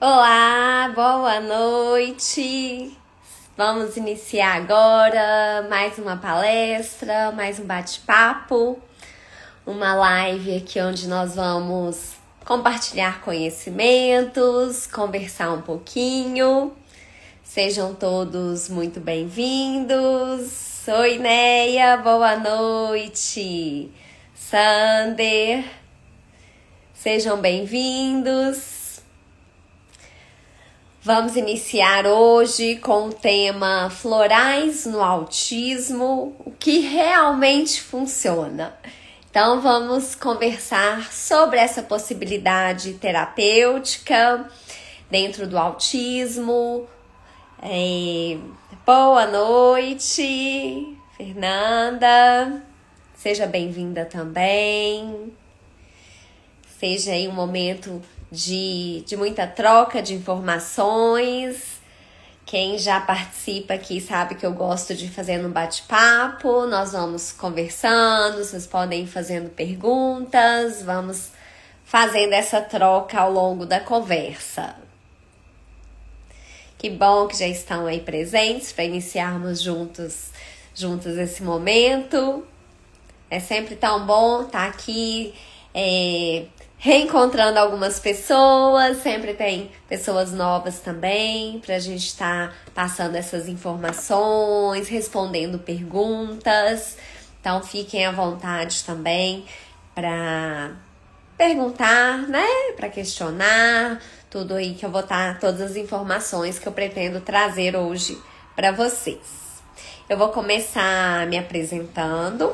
Olá, boa noite. Vamos iniciar agora mais uma palestra, mais um bate-papo, uma live aqui onde nós vamos compartilhar conhecimentos, conversar um pouquinho. Sejam todos muito bem-vindos. Oi, Neia, boa noite. Sander, sejam bem-vindos. Vamos iniciar hoje com o tema Florais no Autismo, o que realmente funciona. Então vamos conversar sobre essa possibilidade terapêutica dentro do autismo. Boa noite, Fernanda, seja bem-vinda também. Seja aí um momento de muita troca de informações. Quem já participa aqui sabe que eu gosto de fazer um bate-papo. Nós vamos conversando, vocês podem ir fazendo perguntas, vamos fazendo essa troca ao longo da conversa. Que bom que já estão aí presentes para iniciarmos juntos esse momento. É sempre tão bom estar aqui reencontrando algumas pessoas, sempre tem pessoas novas também, pra gente estar passando essas informações, respondendo perguntas. Então fiquem à vontade também para perguntar, né? Para questionar, tudo aí que eu vou estar, todas as informações que eu pretendo trazer hoje para vocês. Eu vou começar me apresentando.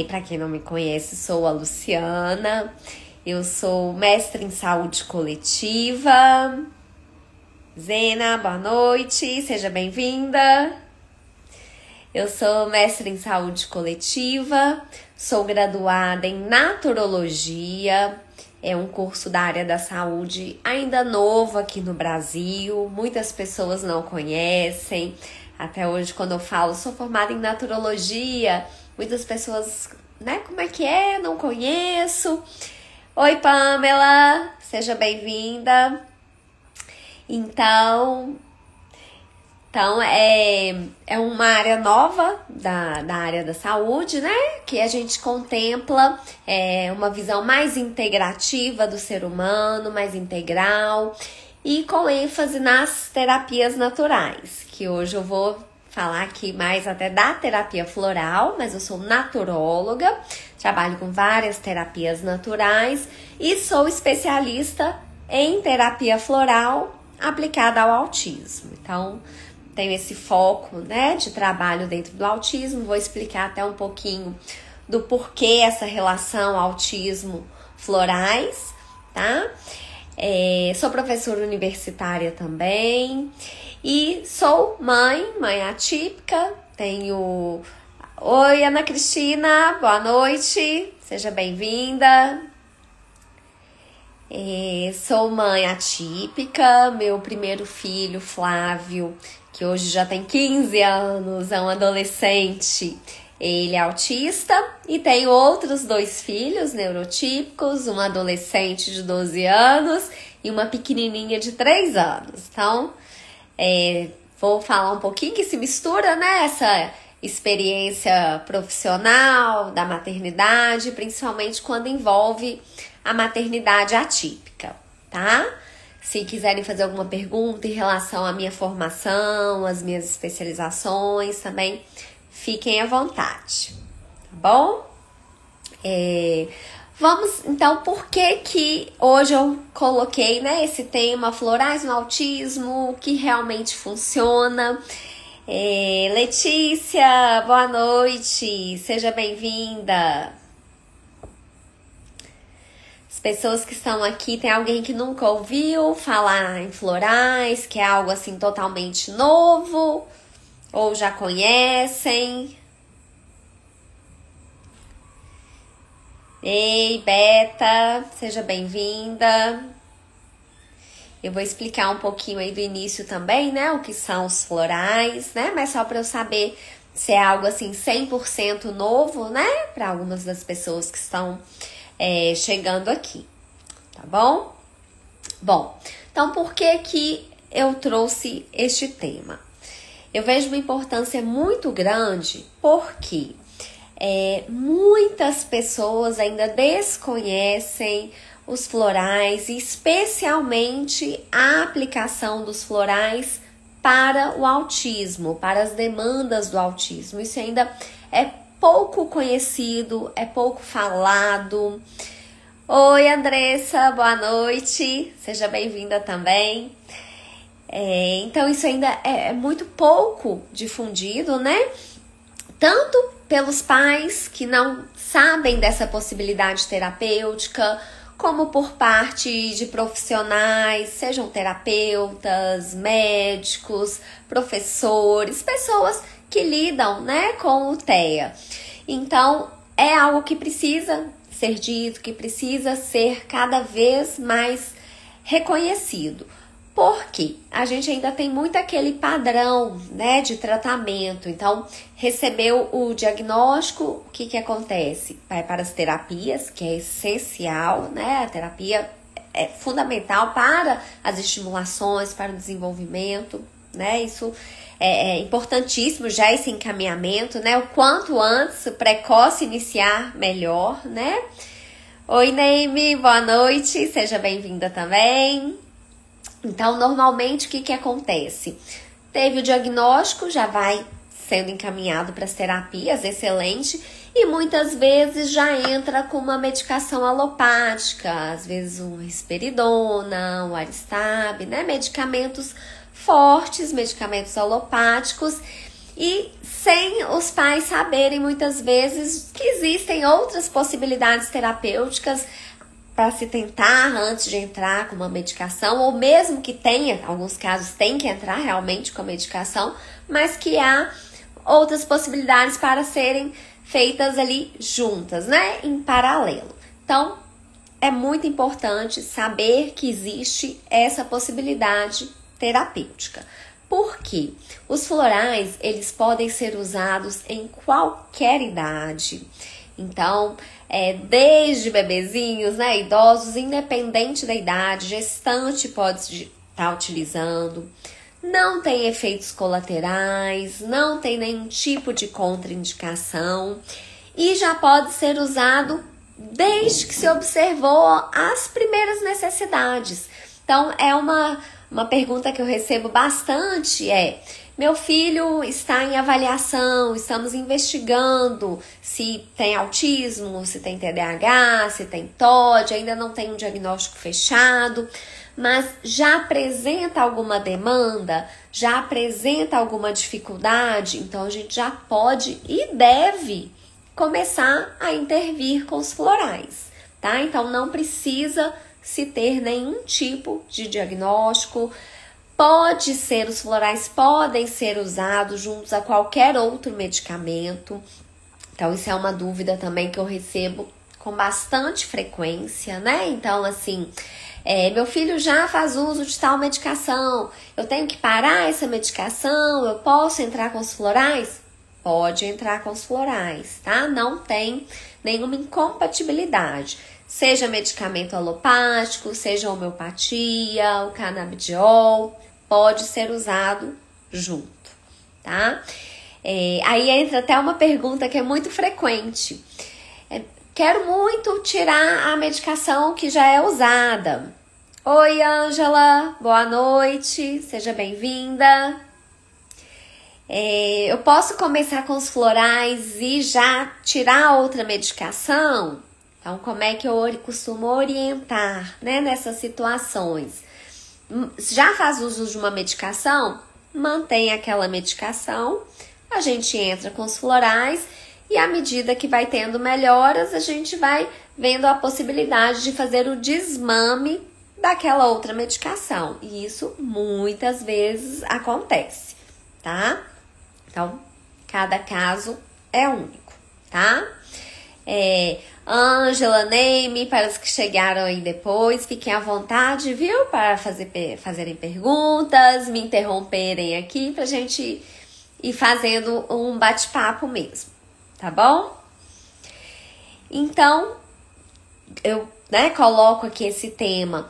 Para quem não me conhece, sou a Luciana, eu sou mestre em saúde coletiva. Zena, boa noite, seja bem-vinda. Eu sou mestre em saúde coletiva, sou graduada em naturologia, é um curso da área da saúde ainda novo aqui no Brasil, muitas pessoas não conhecem. Até hoje, quando eu falo, sou formada em naturologia, muitas pessoas, né, como é que é? Não conheço. Oi, Pamela, seja bem-vinda. Então é uma área nova da área da saúde, né? Que a gente contempla uma visão mais integrativa do ser humano, mais integral e com ênfase nas terapias naturais, que hoje eu vou falar aqui mais até da terapia floral, mas eu sou naturóloga, trabalho com várias terapias naturais e sou especialista em terapia floral aplicada ao autismo. Então, tenho esse foco, né, de trabalho dentro do autismo, vou explicar até um pouquinho do porquê essa relação autismo-florais, tá? Sou professora universitária também e sou mãe atípica, tenho... Oi, Ana Cristina, boa noite, seja bem-vinda. Sou mãe atípica, meu primeiro filho, Flávio, que hoje já tem 15 anos, é um adolescente, ele é autista, e tenho outros 2 filhos neurotípicos, um adolescente de 12 anos e uma pequenininha de 3 anos. Então, vou falar um pouquinho que se mistura, né, essa experiência profissional da maternidade, principalmente quando envolve a maternidade atípica, tá? Se quiserem fazer alguma pergunta em relação à minha formação, às minhas especializações também, fiquem à vontade, tá bom? Vamos, então, por que hoje eu coloquei, né, esse tema Florais no Autismo, o que realmente funciona? Letícia, boa noite, seja bem-vinda. As pessoas que estão aqui, tem alguém que nunca ouviu falar em florais, que é algo assim totalmente novo, ou já conhecem? Ei, Beta, seja bem-vinda. Eu vou explicar um pouquinho aí do início também, né, o que são os florais, né, mas só para eu saber se é algo assim 100% novo, né, para algumas das pessoas que estão chegando aqui, tá bom? Bom, Então, por que que eu trouxe este tema? Eu vejo uma importância muito grande porque muitas pessoas ainda desconhecem os florais e especialmente a aplicação dos florais para o autismo, para as demandas do autismo. Isso ainda é pouco conhecido, é pouco falado. Oi, Andressa, boa noite, seja bem-vinda também. Então, isso ainda é muito pouco difundido, né? Tanto pelos pais que não sabem dessa possibilidade terapêutica, como por parte de profissionais, sejam terapeutas, médicos, professores, pessoas que lidam, né, com o TEA. Então, é algo que precisa ser dito, que precisa ser cada vez mais reconhecido. Porque a gente ainda tem muito aquele padrão, né, de tratamento. Então, recebeu o diagnóstico, o que que acontece? Vai para as terapias, que é essencial, né? A terapia é fundamental para as estimulações, para o desenvolvimento, né? Isso é importantíssimo já esse encaminhamento, né? O quanto antes, precoce iniciar, melhor, né? Oi, Neime, boa noite, seja bem-vinda também. Então, normalmente, o que que acontece? Teve o diagnóstico, já vai sendo encaminhado para as terapias, excelente, e muitas vezes já entra com uma medicação alopática, às vezes um risperidona, um Aristab, né? Medicamentos fortes, medicamentos alopáticos, e sem os pais saberem muitas vezes que existem outras possibilidades terapêuticas para se tentar antes de entrar com uma medicação, ou mesmo que tenha, em alguns casos tem que entrar realmente com a medicação, mas que há outras possibilidades para serem feitas ali juntas, né, em paralelo. Então, é muito importante saber que existe essa possibilidade terapêutica. Por quê? Os florais, eles podem ser usados em qualquer idade. Então, desde bebezinhos, né, idosos, independente da idade, gestante pode estar utilizando, não tem efeitos colaterais, não tem nenhum tipo de contraindicação e já pode ser usado desde que se observou as primeiras necessidades. Então, é uma pergunta que eu recebo bastante, meu filho está em avaliação, estamos investigando se tem autismo, se tem TDAH, se tem TOD, ainda não tem um diagnóstico fechado, mas já apresenta alguma demanda, já apresenta alguma dificuldade, então a gente já pode e deve começar a intervir com os florais, tá? Então não precisa se ter nenhum tipo de diagnóstico. Os florais podem ser usados juntos a qualquer outro medicamento. Então, isso é uma dúvida também que eu recebo com bastante frequência, né? Então, assim, meu filho já faz uso de tal medicação, eu tenho que parar essa medicação, eu posso entrar com os florais? Pode entrar com os florais, tá? Não tem nenhuma incompatibilidade. Seja medicamento alopático, seja homeopatia, o canabidiol, pode ser usado junto, tá? Aí entra até uma pergunta que é muito frequente. Quero muito tirar a medicação que já é usada. Oi, Ângela, boa noite, seja bem-vinda. Eu posso começar com os florais e já tirar a outra medicação? Então, como é que eu costumo orientar, né, nessas situações? Já faz uso de uma medicação? Mantém aquela medicação, a gente entra com os florais e à medida que vai tendo melhoras, a gente vai vendo a possibilidade de fazer o desmame daquela outra medicação. E isso muitas vezes acontece, tá? Então, cada caso é único, tá? Ângela, Neime, para os que chegaram aí depois, fiquem à vontade, viu? Para fazerem perguntas, me interromperem aqui pra gente ir fazendo um bate-papo mesmo, tá bom? Então, eu coloco aqui esse tema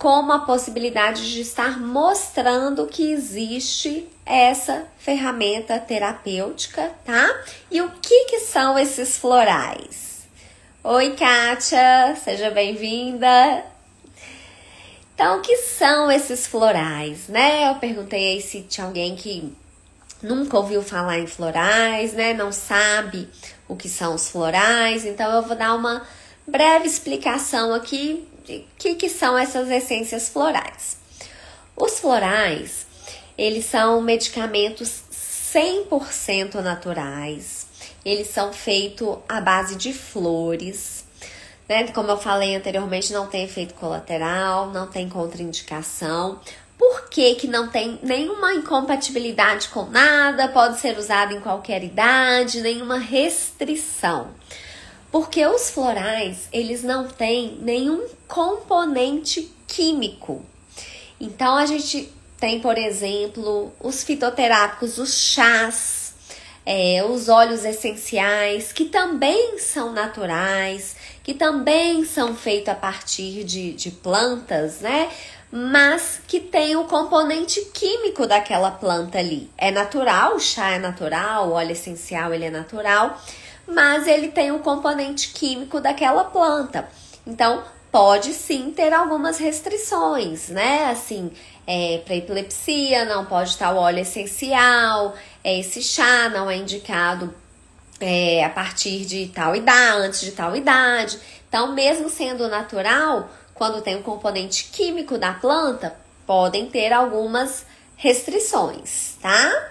como a possibilidade de estar mostrando que existe essa ferramenta terapêutica, tá? E o que são esses florais? Oi, Kátia, seja bem-vinda. Então, o que são esses florais, né? Eu perguntei aí se tinha alguém que nunca ouviu falar em florais, né? Não sabe o que são os florais. Então, eu vou dar uma breve explicação aqui de que são essas essências florais. Os florais, eles são medicamentos 100% naturais. Eles são feitos à base de flores, né? Como eu falei anteriormente, não tem efeito colateral, não tem contraindicação. Por que não tem nenhuma incompatibilidade com nada? Pode ser usado em qualquer idade, nenhuma restrição. Porque os florais, eles não têm nenhum componente químico. Então, a gente tem, por exemplo, os fitoterápicos, os chás, os óleos essenciais, que também são naturais, que também são feitos a partir de plantas, né? Mas que tem o componente químico daquela planta ali. É natural, o chá é natural, o óleo essencial ele é natural, mas ele tem o componente químico daquela planta. Então, pode sim ter algumas restrições, né? Assim, para epilepsia não pode estar o óleo essencial, esse chá não é indicado a partir de tal idade, antes de tal idade. Então, mesmo sendo natural, quando tem o componente químico da planta, podem ter algumas restrições, tá?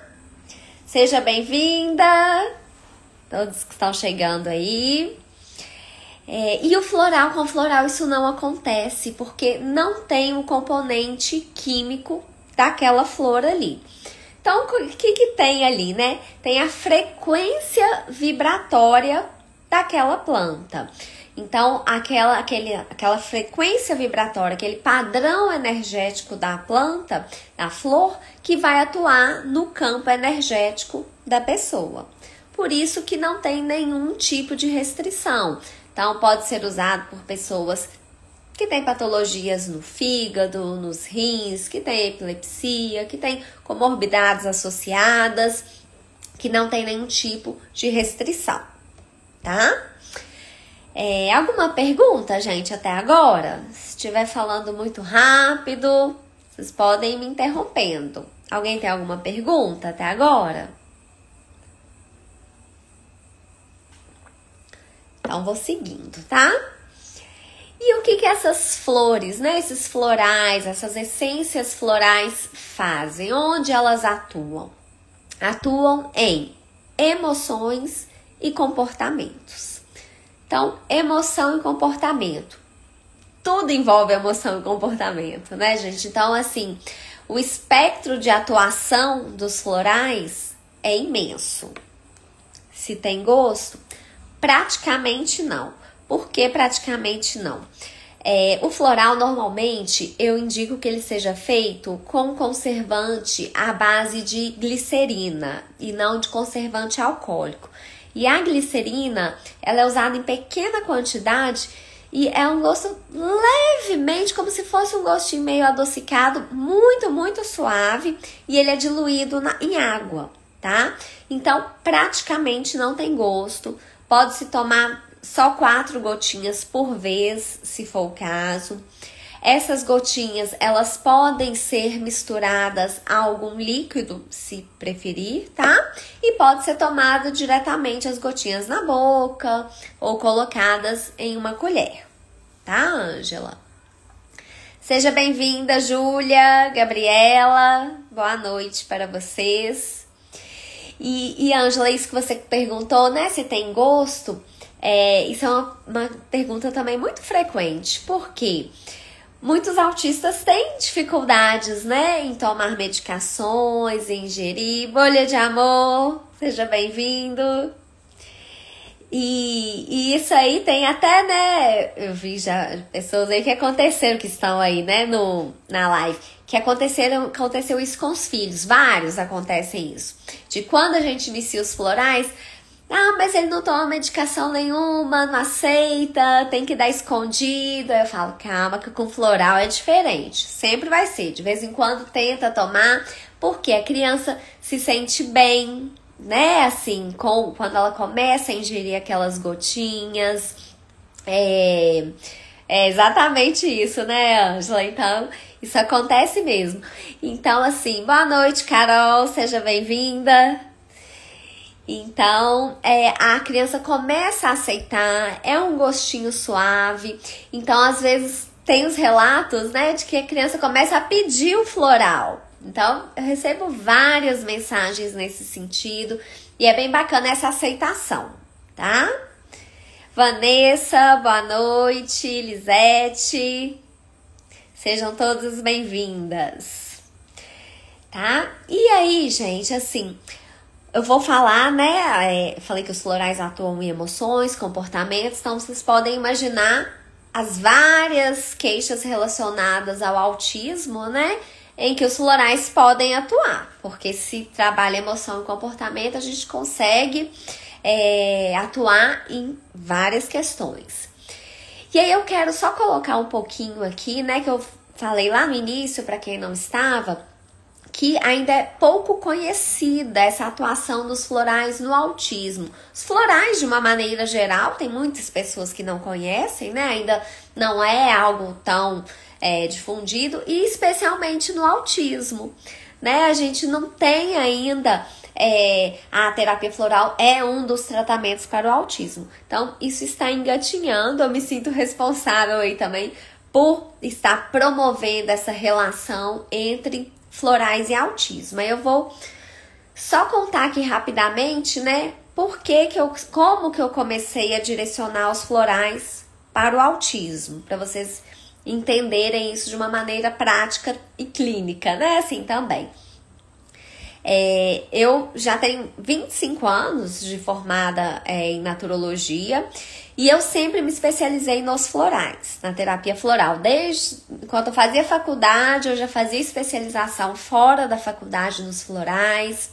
Seja bem-vinda! Todos que estão chegando aí. E o floral, com floral isso não acontece, porque não tem o componente químico daquela flor ali. Então, o que tem ali, né? Tem a frequência vibratória daquela planta. Então, aquela frequência vibratória, aquele padrão energético da planta, da flor, que vai atuar no campo energético da pessoa. Por isso que não tem nenhum tipo de restrição. Então, pode ser usado por pessoas que têm patologias no fígado, nos rins, que têm epilepsia, que têm comorbidades associadas, que não tem nenhum tipo de restrição, tá? Alguma pergunta, gente, até agora? Se estiver falando muito rápido, vocês podem ir me interrompendo. Alguém tem alguma pergunta até agora? Então, vou seguindo, tá? E o que essas flores, né? Esses florais, essas essências florais fazem? Onde elas atuam? Atuam em emoções e comportamentos. Então, emoção e comportamento. Tudo envolve emoção e comportamento, né, gente? Então, assim, o espectro de atuação dos florais é imenso. Se tem gosto? Praticamente não. Por que praticamente não? O floral, normalmente, eu indico que ele seja feito com conservante à base de glicerina e não de conservante alcoólico. E a glicerina, ela é usada em pequena quantidade e é um gosto levemente, como se fosse um gostinho meio adocicado, muito, muito suave, e ele é diluído em água, tá? Então, praticamente não tem gosto. Pode-se tomar só 4 gotinhas por vez, se for o caso. Essas gotinhas, elas podem ser misturadas a algum líquido, se preferir, tá? E pode ser tomado diretamente as gotinhas na boca ou colocadas em uma colher, tá, Ângela? Seja bem-vinda, Júlia, Gabriela, boa noite para vocês. E Ângela, isso que você perguntou, né, se tem gosto, isso é uma pergunta também muito frequente, porque muitos autistas têm dificuldades, né, em tomar medicações, em ingerir. Bolha de amor, seja bem-vindo. E isso aí tem até, né, eu vi já pessoas aí que aconteceram, que estão aí, né, na live, que aconteceu isso com os filhos, vários acontecem isso. De quando a gente inicia os florais, Ah, mas ele não toma medicação nenhuma, não aceita, tem que dar escondido. Aí eu falo, calma, que com floral é diferente. Sempre vai ser. De vez em quando tenta tomar, porque a criança se sente bem, né? Assim, quando ela começa a ingerir aquelas gotinhas. É exatamente isso, né, Ângela? Então, isso acontece mesmo. Então, assim, boa noite, Carol, seja bem-vinda. Então, a criança começa a aceitar, é um gostinho suave. Então, às vezes, tem os relatos, né, de que a criança começa a pedir o floral. Então, eu recebo várias mensagens nesse sentido e é bem bacana essa aceitação, tá? Vanessa, boa noite. Lisete, sejam todas bem-vindas, tá? E aí, gente, assim, eu vou falar, né? Falei que os florais atuam em emoções, comportamentos, então vocês podem imaginar as várias queixas relacionadas ao autismo, né? Em que os florais podem atuar, porque se trabalha emoção e comportamento, a gente consegue atuar em várias questões. E aí eu quero só colocar um pouquinho aqui, né? Que eu falei lá no início, para quem não estava, que ainda é pouco conhecida essa atuação dos florais no autismo. Os florais, de uma maneira geral, tem muitas pessoas que não conhecem, né? Ainda não é algo tão difundido, e especialmente no autismo, né? A gente não tem ainda... a terapia floral é um dos tratamentos para o autismo. Então, isso está engatinhando. Eu me sinto responsável aí também por estar promovendo essa relação entre florais e autismo. Aí eu vou só contar aqui rapidamente, né, como que eu comecei a direcionar os florais para o autismo, para vocês entenderem isso de uma maneira prática e clínica, né, assim também. Eu já tenho 25 anos de formada em naturologia e eu sempre me especializei nos florais, na terapia floral. Desde quando eu fazia faculdade, eu já fazia especialização fora da faculdade nos florais.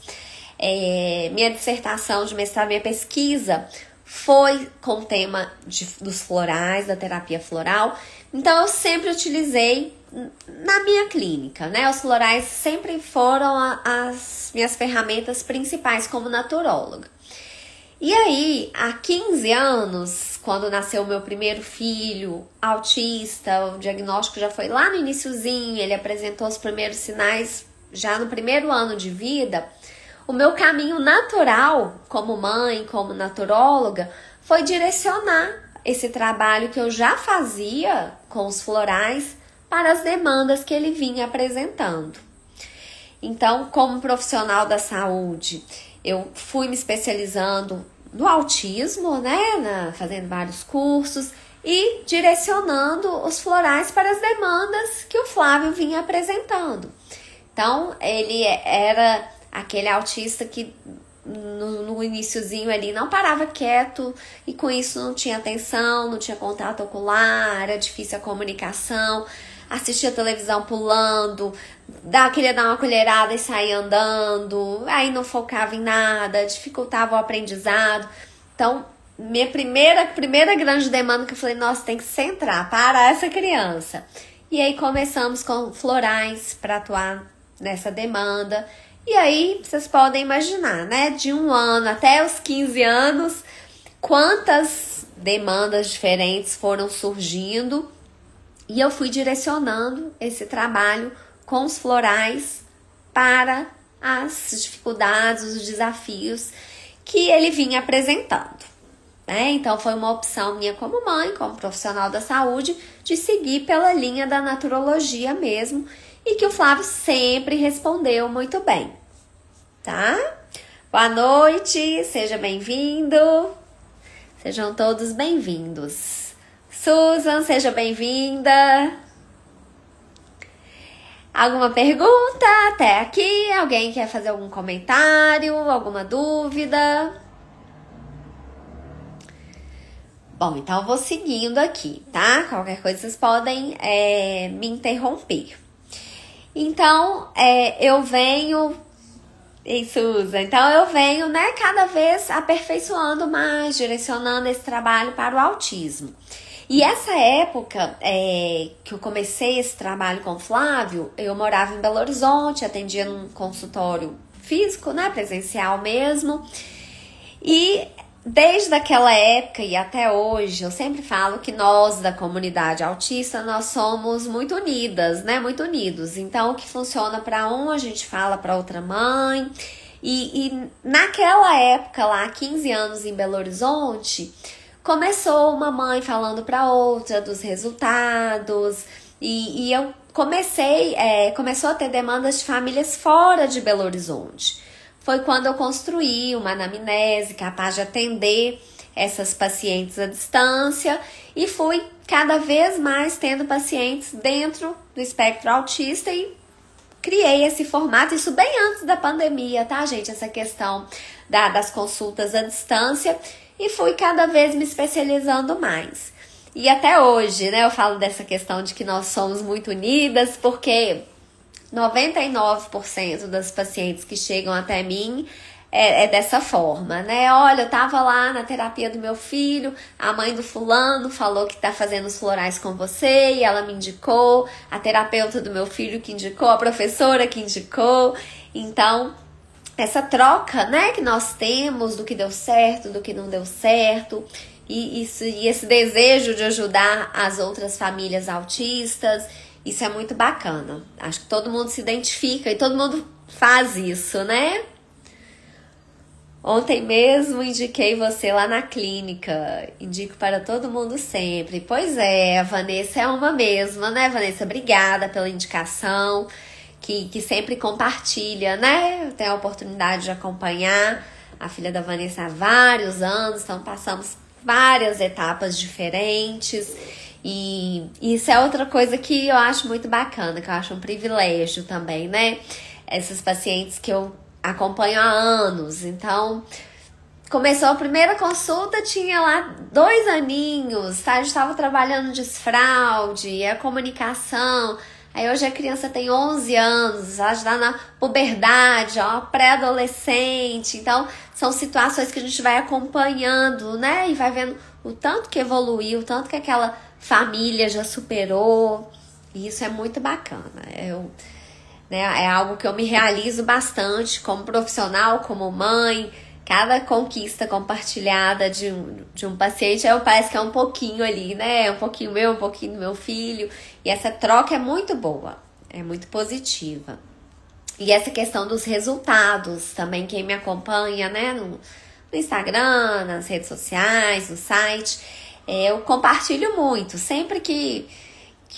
Minha dissertação de mestrado, minha pesquisa foi com o tema dos florais, da terapia floral. Então, eu sempre utilizei na minha clínica, né? Os florais sempre foram as minhas ferramentas principais como naturóloga. E aí, há 15 anos, quando nasceu o meu primeiro filho, autista, o diagnóstico já foi lá no iniciozinho, ele apresentou os primeiros sinais já no primeiro ano de vida. O meu caminho natural, como mãe, como naturóloga, foi direcionar esse trabalho que eu já fazia com os florais para as demandas que ele vinha apresentando. Então, como profissional da saúde, eu fui me especializando no autismo, né, fazendo vários cursos e direcionando os florais para as demandas que o Flávio vinha apresentando. Então, ele era aquele autista que no iniciozinho ali não parava quieto e com isso não tinha atenção, não tinha contato ocular, era difícil a comunicação, assistia televisão pulando, queria dar uma colherada e sair andando, aí não focava em nada, dificultava o aprendizado. Então, minha primeira grande demanda que eu falei, nossa, tem que centrar para essa criança. E aí começamos com florais para atuar nessa demanda. E aí, vocês podem imaginar, né? De 1 ano até os 15 anos, quantas demandas diferentes foram surgindo. E eu fui direcionando esse trabalho com os florais para as dificuldades, os desafios que ele vinha apresentando, né? Então, foi uma opção minha como mãe, como profissional da saúde, de seguir pela linha da naturologia mesmo, e que o Flávio sempre respondeu muito bem, tá? Boa noite, seja bem-vindo. Sejam todos bem-vindos. Susan, seja bem-vinda. Alguma pergunta até aqui? Alguém quer fazer algum comentário, alguma dúvida? Bom, então eu vou seguindo aqui, tá? Qualquer coisa vocês podem me interromper. Então, eu venho Ei, Suza, então eu venho, né, cada vez aperfeiçoando mais, direcionando esse trabalho para o autismo. E essa época que eu comecei esse trabalho com o Flávio, eu morava em Belo Horizonte, atendia num consultório físico, né, presencial mesmo. E desde aquela época e até hoje, eu sempre falo que nós da comunidade autista, nós somos muito unidas, né? Muito unidos. Então, o que funciona para um, a gente fala para outra mãe. E naquela época lá, 15 anos em Belo Horizonte, começou uma mãe falando para outra dos resultados. E eu começou a ter demandas de famílias fora de Belo Horizonte. Foi quando eu construí uma anamnese capaz de atender essas pacientes à distância e fui cada vez mais tendo pacientes dentro do espectro autista e criei esse formato, isso bem antes da pandemia, tá, gente? Essa questão das consultas à distância e fui cada vez me especializando mais. E até hoje, né, eu falo dessa questão de que nós somos muito unidas, porque 99% das pacientes que chegam até mim é dessa forma, né? Olha, eu tava lá na terapia do meu filho, a mãe do fulano falou que tá fazendo os florais com você e ela me indicou, a terapeuta do meu filho que indicou, a professora que indicou. Então, essa troca, né, que nós temos do que deu certo, do que não deu certo, e esse desejo de ajudar as outras famílias autistas, isso é muito bacana. Acho que todo mundo se identifica e todo mundo faz isso, né? Ontem mesmo indiquei você lá na clínica. Indico para todo mundo sempre. Pois é, a Vanessa é uma mesma, né, Vanessa? Obrigada pela indicação, que sempre compartilha, né? Eu tenho a oportunidade de acompanhar a filha da Vanessa há vários anos, então passamos várias etapas diferentes. E isso é outra coisa que eu acho muito bacana, que eu acho um privilégio também, né? Essas pacientes que eu acompanho há anos. Então, começou a primeira consulta, tinha lá 2 aninhos, tá? A gente estava trabalhando desfraude, a comunicação. Aí hoje a criança tem 11 anos, ela já tá na puberdade, ó, pré-adolescente. Então, são situações que a gente vai acompanhando, né? E vai vendo o tanto que evoluiu, o tanto que aquela família já superou. E isso é muito bacana. É algo que eu me realizo bastante como profissional, como mãe. Cada conquista compartilhada de um paciente, parece que é um pouquinho ali, né? Um pouquinho meu, um pouquinho do meu filho. E essa troca é muito boa, é muito positiva. E essa questão dos resultados também, quem me acompanha, né? No Instagram, nas redes sociais, no site, eu compartilho muito. Sempre que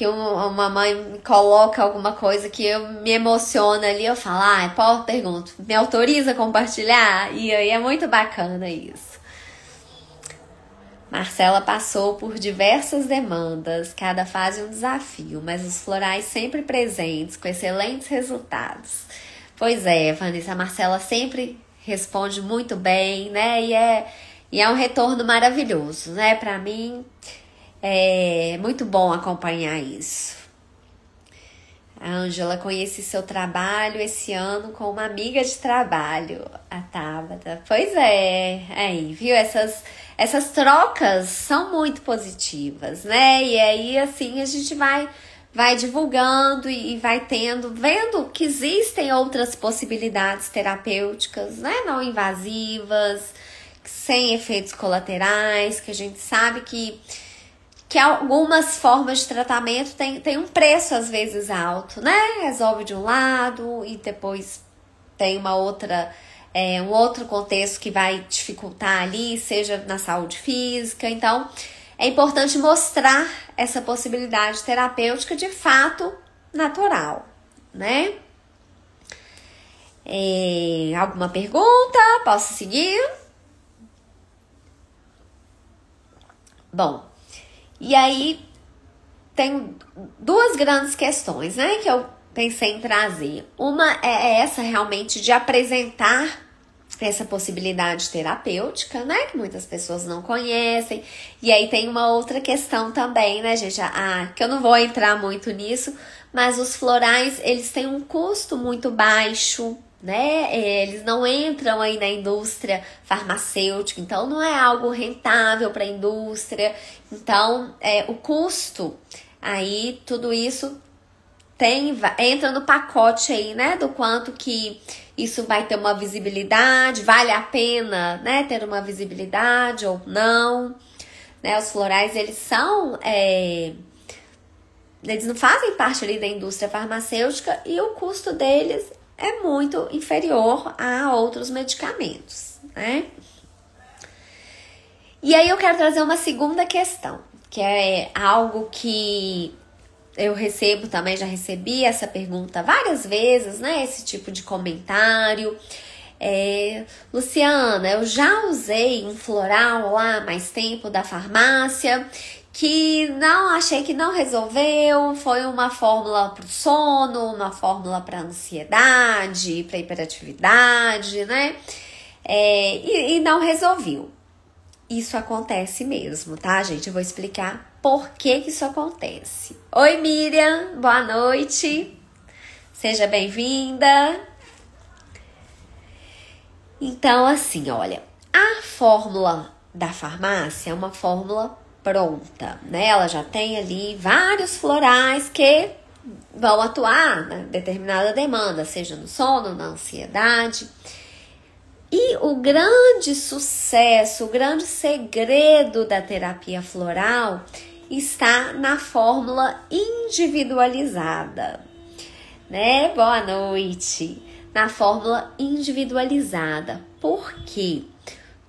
uma mãe me coloca alguma coisa que eu me emociona ali, eu falo, pergunto, me autoriza a compartilhar? E aí é muito bacana isso. Marcela passou por diversas demandas, cada fase um desafio, mas os florais sempre presentes, com excelentes resultados. Pois é, Vanessa, a Marcela sempre responde muito bem, né? E é um retorno maravilhoso, né? Pra mim, é muito bom acompanhar isso. A Ângela, conheci seu trabalho esse ano com uma amiga de trabalho, a Tabata. Pois é, aí, viu? Essas trocas são muito positivas, né? E aí, assim, a gente vai divulgando e vai vendo que existem outras possibilidades terapêuticas, né? Não invasivas, sem efeitos colaterais, que a gente sabe que algumas formas de tratamento tem um preço às vezes alto, né? Resolve de um lado e depois tem um outro contexto que vai dificultar ali, seja na saúde física. Então, é importante mostrar essa possibilidade terapêutica de fato natural, né? Alguma pergunta? Posso seguir? Bom, e aí tem 2 grandes questões, né, que eu pensei em trazer. Uma é essa realmente de apresentar essa possibilidade terapêutica, né, que muitas pessoas não conhecem. E aí tem uma outra questão também, né, gente, que eu não vou entrar muito nisso, mas os florais, eles têm um custo muito baixo, né? Eles não entram aí na indústria farmacêutica, então não é algo rentável para a indústria. Então, o custo aí, tudo isso entra no pacote aí, né? Do quanto que isso vai ter uma visibilidade, vale a pena, né? Ter uma visibilidade ou não, né? Os florais, eles não fazem parte ali da indústria farmacêutica e o custo deles é muito inferior a outros medicamentos, né? E aí eu quero trazer uma segunda questão, que é algo que eu recebo também, já recebi essa pergunta várias vezes, né? Esse tipo de comentário. Luciana, eu já usei um floral lá há mais tempo da farmácia que achei que não resolveu, foi uma fórmula para o sono, uma fórmula para ansiedade, para hiperatividade, né? E não resolveu. Isso acontece mesmo, tá, gente? Eu vou explicar por que isso acontece. Oi, Miriam, boa noite. Seja bem-vinda. Então, assim, olha, a fórmula da farmácia é uma fórmula pronta, né? Ela já tem ali vários florais que vão atuar na determinada demanda, seja no sono, na ansiedade. E o grande sucesso, o grande segredo da terapia floral está na fórmula individualizada, né? Boa noite! Na fórmula individualizada. Por quê?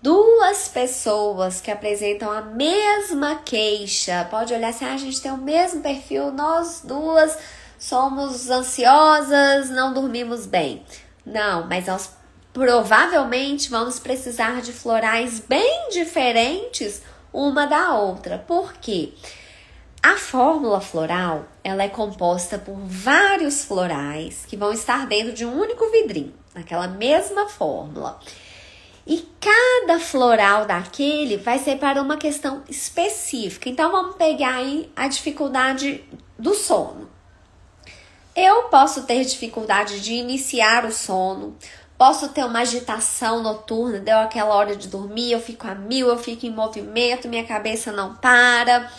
Duas pessoas que apresentam a mesma queixa, pode olhar assim, a gente tem o mesmo perfil, nós duas somos ansiosas, não dormimos bem. Não, mas nós provavelmente vamos precisar de florais bem diferentes uma da outra. Por quê? A fórmula floral, ela é composta por vários florais que vão estar dentro de um único vidrinho, naquela mesma fórmula. E cada floral daquele vai ser para uma questão específica. Então, vamos pegar aí a dificuldade do sono. Eu posso ter dificuldade de iniciar o sono, posso ter uma agitação noturna, deu aquela hora de dormir, eu fico a mil, eu fico em movimento, minha cabeça não para.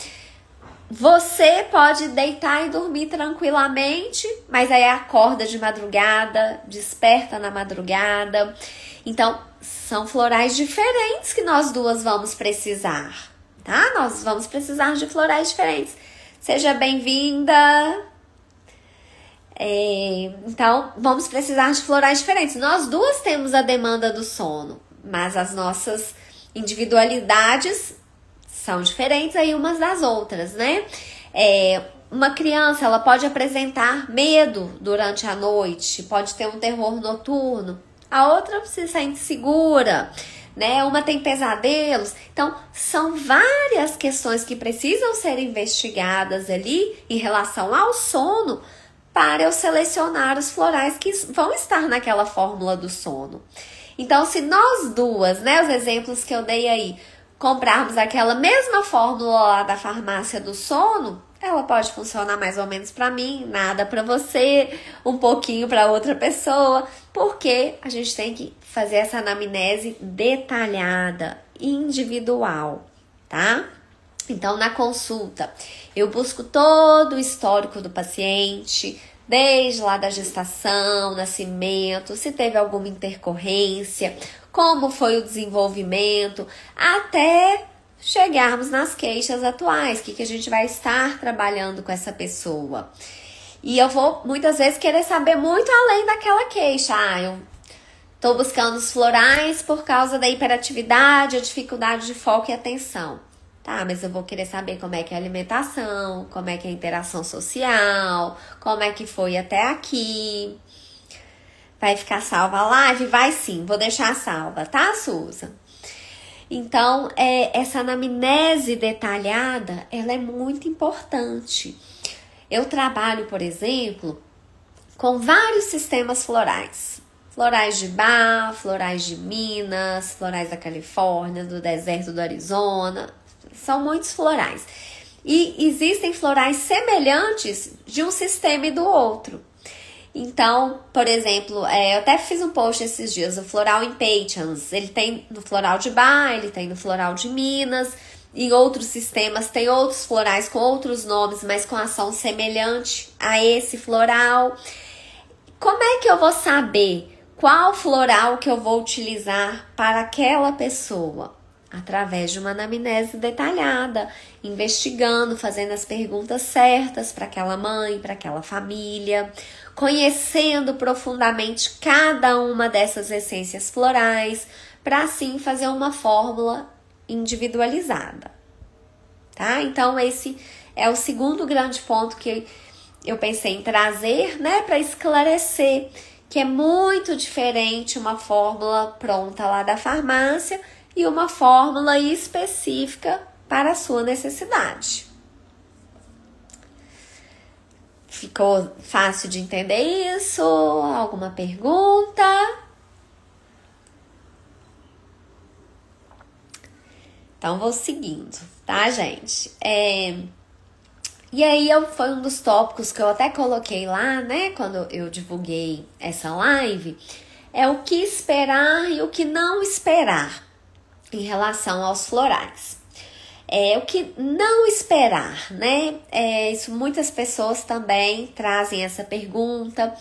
Você pode deitar e dormir tranquilamente, mas aí acorda de madrugada, desperta na madrugada. Então, são florais diferentes que nós duas vamos precisar, tá? Nós vamos precisar de florais diferentes. Seja bem-vinda! Então, vamos precisar de florais diferentes. Nós duas temos a demanda do sono, mas as nossas individualidades são diferentes aí umas das outras, né? Uma criança, ela pode apresentar medo durante a noite, pode ter um terror noturno. A outra se sente segura, né? Uma tem pesadelos. Então, são várias questões que precisam ser investigadas ali em relação ao sono para eu selecionar os florais que vão estar naquela fórmula do sono. Então, se nós duas, né, os exemplos que eu dei aí, comprarmos aquela mesma fórmula lá da farmácia do sono, ela pode funcionar mais ou menos para mim, nada para você, um pouquinho para outra pessoa, porque a gente tem que fazer essa anamnese detalhada, individual, tá? Então, na consulta, eu busco todo o histórico do paciente, desde lá da gestação, nascimento, se teve alguma intercorrência, como foi o desenvolvimento, até chegarmos nas queixas atuais, que a gente vai estar trabalhando com essa pessoa. E eu vou, muitas vezes, querer saber muito além daquela queixa. Eu tô buscando os florais por causa da hiperatividade, a dificuldade de foco e atenção. Tá, mas eu vou querer saber como é que é a alimentação, como é que é a interação social, como é que foi até aqui. Vai ficar salva a live? Vai sim, vou deixar salva, tá, Susan? Então, essa anamnese detalhada, ela é muito importante. Eu trabalho, por exemplo, com vários sistemas florais. Florais de Bach, florais de Minas, florais da Califórnia, do deserto do Arizona. São muitos florais. E existem florais semelhantes de um sistema e do outro. Então, por exemplo, eu até fiz um post esses dias, o Floral Impatiens, ele tem no Floral de Bar, ele tem no Floral de Minas, em outros sistemas tem outros florais com outros nomes, mas com ação semelhante a esse floral. Como é que eu vou saber qual floral que eu vou utilizar para aquela pessoa? Através de uma anamnese detalhada, investigando, fazendo as perguntas certas para aquela mãe, para aquela família, conhecendo profundamente cada uma dessas essências florais, para assim fazer uma fórmula individualizada, tá? Então esse é o segundo grande ponto que eu pensei em trazer, né, para esclarecer que é muito diferente uma fórmula pronta lá da farmácia e uma fórmula específica para a sua necessidade. Ficou fácil de entender isso? Alguma pergunta? Então, vou seguindo, tá, gente? E aí, foi um dos tópicos que eu até coloquei lá, né? Quando eu divulguei essa live. É o que esperar e o que não esperar em relação aos florais. O que não esperar, né? Isso muitas pessoas também trazem essa pergunta,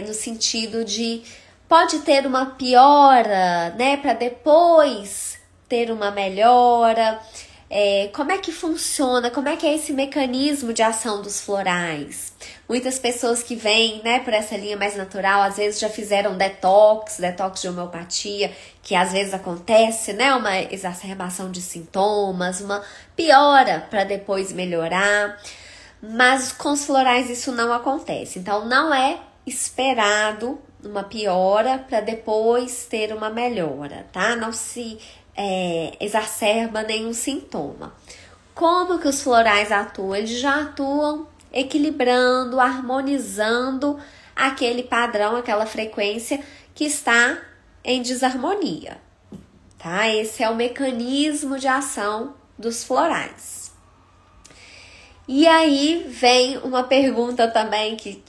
no sentido de pode ter uma piora, né? Para depois ter uma melhora. Como é que funciona? Como é que é esse mecanismo de ação dos florais? Muitas pessoas que vêm, né, por essa linha mais natural, às vezes já fizeram detox de homeopatia, que às vezes acontece, né, uma exacerbação de sintomas, uma piora para depois melhorar. Mas com os florais isso não acontece. Então não é esperado uma piora para depois ter uma melhora, tá? Não se exacerba nenhum sintoma. Como que os florais atuam? Eles já atuam equilibrando, harmonizando aquele padrão, aquela frequência que está em desarmonia, tá? Esse é o mecanismo de ação dos florais. E aí vem uma pergunta também que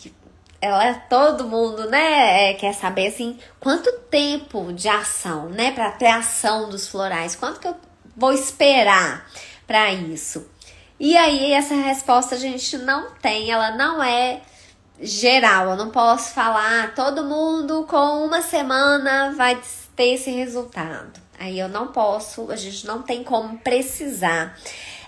todo mundo, né, quer saber, assim, quanto tempo de ação, né, para ter ação dos florais, quanto que eu vou esperar para isso? E aí, essa resposta a gente não tem, ela não é geral, eu não posso falar, todo mundo com uma semana vai ter esse resultado. Aí eu não posso, a gente não tem como precisar.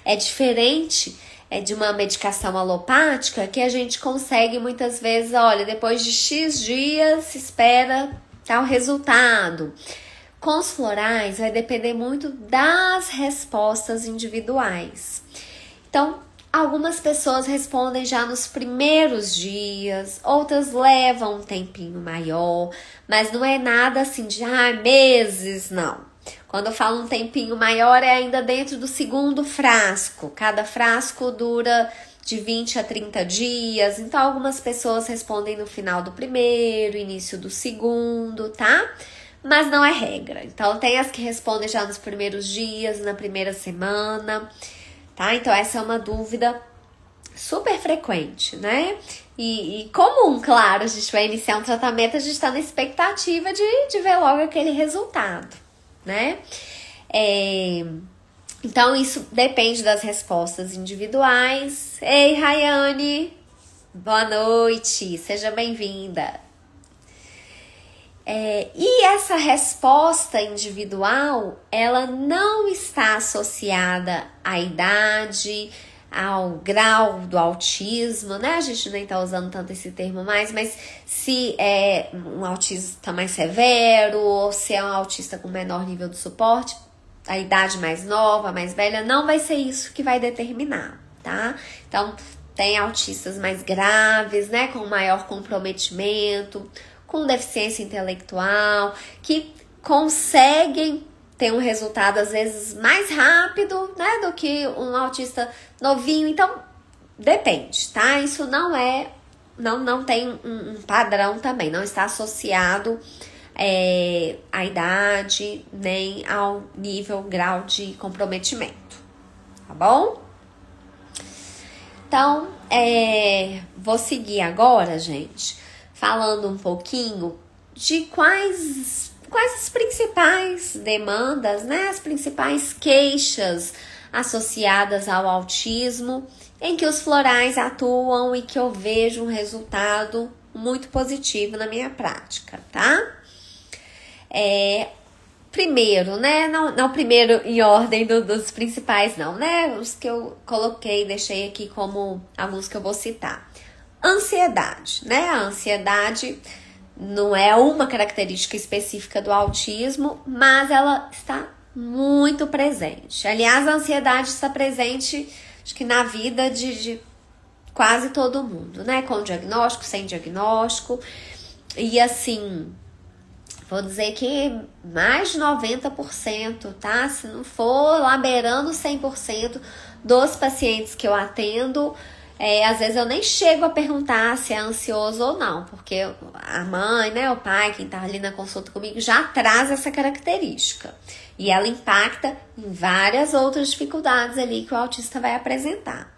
É diferente de uma medicação alopática que a gente consegue muitas vezes, olha, depois de X dias se espera tal resultado. Com os florais vai depender muito das respostas individuais. Então, algumas pessoas respondem já nos primeiros dias, outras levam um tempinho maior, mas não é nada assim de meses, não. Quando eu falo um tempinho maior, é ainda dentro do segundo frasco. Cada frasco dura de 20 a 30 dias. Então, algumas pessoas respondem no final do primeiro, início do segundo, tá? Mas não é regra. Então, tem as que respondem já nos primeiros dias, na primeira semana, tá? Então, essa é uma dúvida super frequente, né? E comum, claro, a gente vai iniciar um tratamento, a gente tá na expectativa de ver logo aquele resultado, né? Então, isso depende das respostas individuais. Ei, Rayane, boa noite, seja bem-vinda. E essa resposta individual, ela não está associada à idade, ao grau do autismo, né? A gente nem tá usando tanto esse termo mais, mas se é um autista mais severo ou se é um autista com menor nível de suporte, a idade mais nova, mais velha, não vai ser isso que vai determinar, tá? Então, tem autistas mais graves, né? Com maior comprometimento, com deficiência intelectual, que conseguem ter um resultado às vezes mais rápido, né, do que um autista novinho. Então, depende, tá? Isso não tem um padrão também, não está associado à idade, nem ao grau de comprometimento, tá bom? Então, vou seguir agora, gente, falando um pouquinho de quais as principais demandas, né? As principais queixas associadas ao autismo em que os florais atuam e que eu vejo um resultado muito positivo na minha prática, tá? Primeiro, né? Não primeiro em ordem dos principais, não, né? Os que eu coloquei, deixei aqui como alguns que eu vou citar. Ansiedade, né? A ansiedade não é uma característica específica do autismo, mas ela está muito presente. Aliás, a ansiedade está presente, acho que na vida de quase todo mundo, né? Com diagnóstico, sem diagnóstico. E assim, vou dizer que mais de 90%, tá? Se não for lá beirando 100% dos pacientes que eu atendo, às vezes eu nem chego a perguntar se é ansioso ou não, porque a mãe, né, o pai, quem tá ali na consulta comigo, já traz essa característica. E ela impacta em várias outras dificuldades ali que o autista vai apresentar.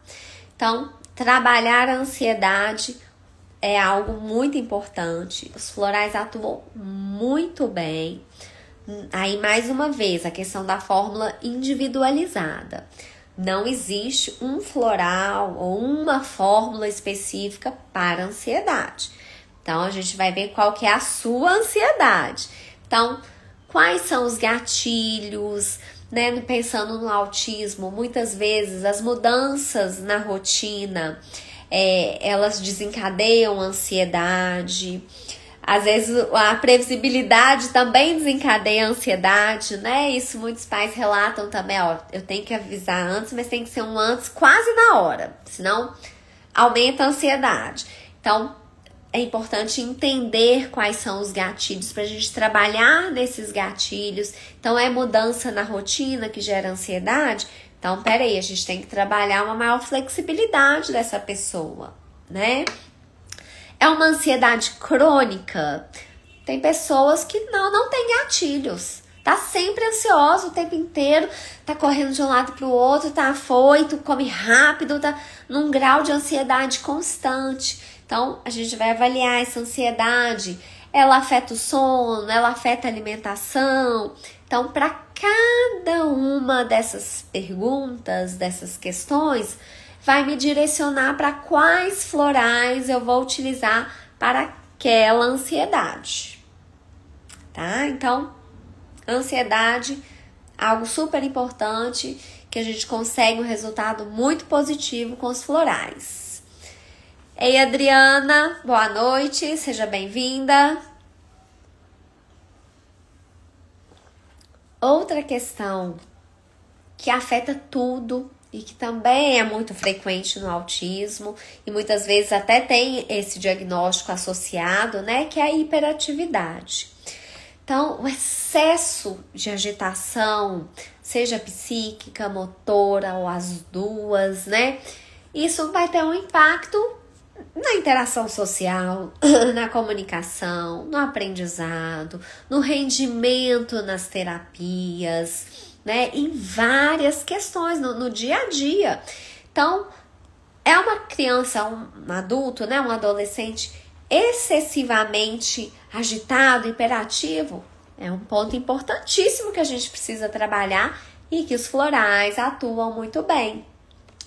Então, trabalhar a ansiedade é algo muito importante. Os florais atuam muito bem. Aí, mais uma vez, a questão da fórmula individualizada. Não existe um floral ou uma fórmula específica para ansiedade. Então, a gente vai ver qual que é a sua ansiedade. Então, quais são os gatilhos, né? Pensando no autismo, muitas vezes as mudanças na rotina, elas desencadeiam ansiedade. Às vezes a previsibilidade também desencadeia a ansiedade, né? Isso muitos pais relatam também, ó, eu tenho que avisar antes, mas tem que ser um antes quase na hora, senão aumenta a ansiedade. Então, é importante entender quais são os gatilhos para a gente trabalhar nesses gatilhos. Então, é mudança na rotina que gera ansiedade? Então, peraí, a gente tem que trabalhar uma maior flexibilidade dessa pessoa, né? É uma ansiedade crônica? Tem pessoas que não tem gatilhos. Tá sempre ansioso o tempo inteiro, tá correndo de um lado pro outro, tá afoito, come rápido, tá num grau de ansiedade constante. Então, a gente vai avaliar essa ansiedade. Ela afeta o sono, ela afeta a alimentação. Então, para cada uma dessas perguntas, dessas questões, vai me direcionar para quais florais eu vou utilizar para aquela ansiedade, tá? Então, ansiedade, algo super importante, que a gente consegue um resultado muito positivo com os florais. Ei, Adriana, boa noite, seja bem-vinda. Outra questão que afeta tudo e que também é muito frequente no autismo e muitas vezes até tem esse diagnóstico associado, né, que é a hiperatividade. Então, o excesso de agitação, seja psíquica, motora ou as duas, né, isso vai ter um impacto na interação social, na comunicação, no aprendizado, no rendimento nas terapias, né, em várias questões no dia a dia. Então, é uma criança, um adulto, né, um adolescente excessivamente agitado, hiperativo, é um ponto importantíssimo que a gente precisa trabalhar e que os florais atuam muito bem.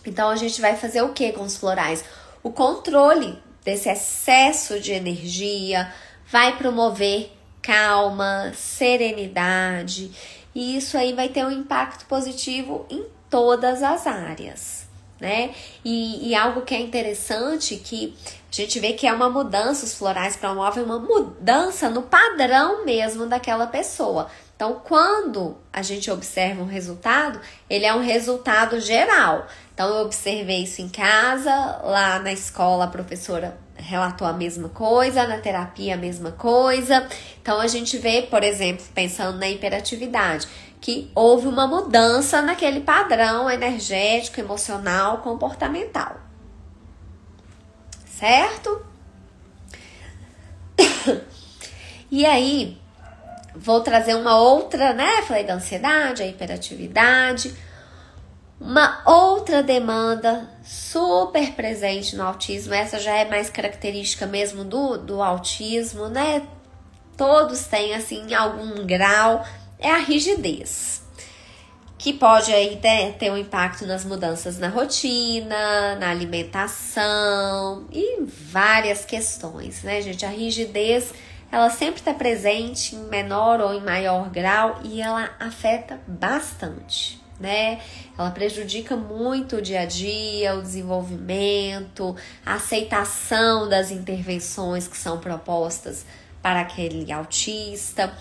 Então, a gente vai fazer o que com os florais? O controle desse excesso de energia vai promover calma, serenidade, e isso aí vai ter um impacto positivo em todas as áreas, né? E algo que é interessante, que a gente vê que é uma mudança, os florais promovem uma mudança no padrão mesmo daquela pessoa. Então, quando a gente observa um resultado, ele é um resultado geral. Então, eu observei isso em casa, lá na escola a professora relatou a mesma coisa, na terapia a mesma coisa. Então, a gente vê, por exemplo, pensando na hiperatividade, que houve uma mudança naquele padrão energético, emocional, comportamental. Certo? E aí, vou trazer uma outra, né? Falei da ansiedade, a hiperatividade. Uma outra demanda super presente no autismo, essa já é mais característica mesmo do autismo, né? Todos têm, assim, em algum grau, é a rigidez, que pode aí ter um impacto nas mudanças na rotina, na alimentação e várias questões, né, gente? A rigidez, ela sempre está presente em menor ou em maior grau e ela afeta bastante, né? Ela prejudica muito o dia a dia, o desenvolvimento, a aceitação das intervenções que são propostas para aquele autista.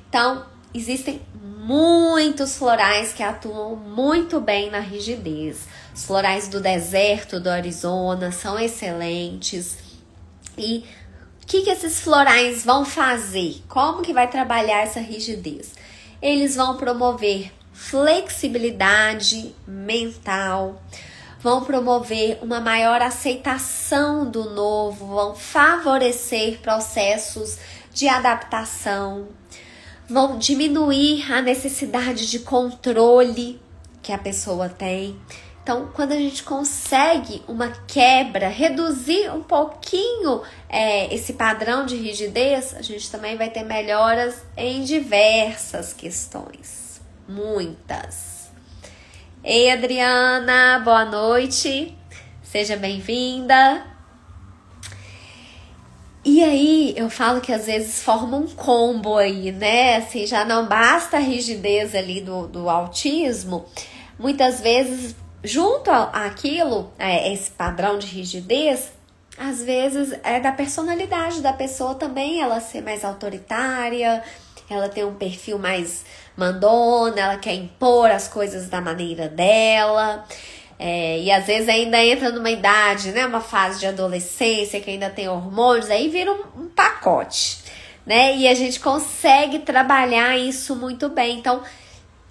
Então, existem muitos florais que atuam muito bem na rigidez. Os florais do deserto do Arizona são excelentes. E o que esses florais vão fazer? Como que vai trabalhar essa rigidez? Eles vão promover flexibilidade mental, vão promover uma maior aceitação do novo, vão favorecer processos de adaptação, vão diminuir a necessidade de controle que a pessoa tem. Então, quando a gente consegue uma quebra, reduzir um pouquinho esse padrão de rigidez, a gente também vai ter melhoras em diversas questões. Muitas. Ei, Adriana, boa noite. Seja bem-vinda. E aí, eu falo que às vezes forma um combo aí, né? Assim, já não basta a rigidez ali do autismo. Muitas vezes, junto àquilo, esse padrão de rigidez, às vezes é da personalidade da pessoa também, ela ser mais autoritária, ela tem um perfil mais mandona, ela quer impor as coisas da maneira dela. E às vezes ainda entra numa idade, né, uma fase de adolescência que ainda tem hormônios, aí vira um pacote, né? E a gente consegue trabalhar isso muito bem. Então,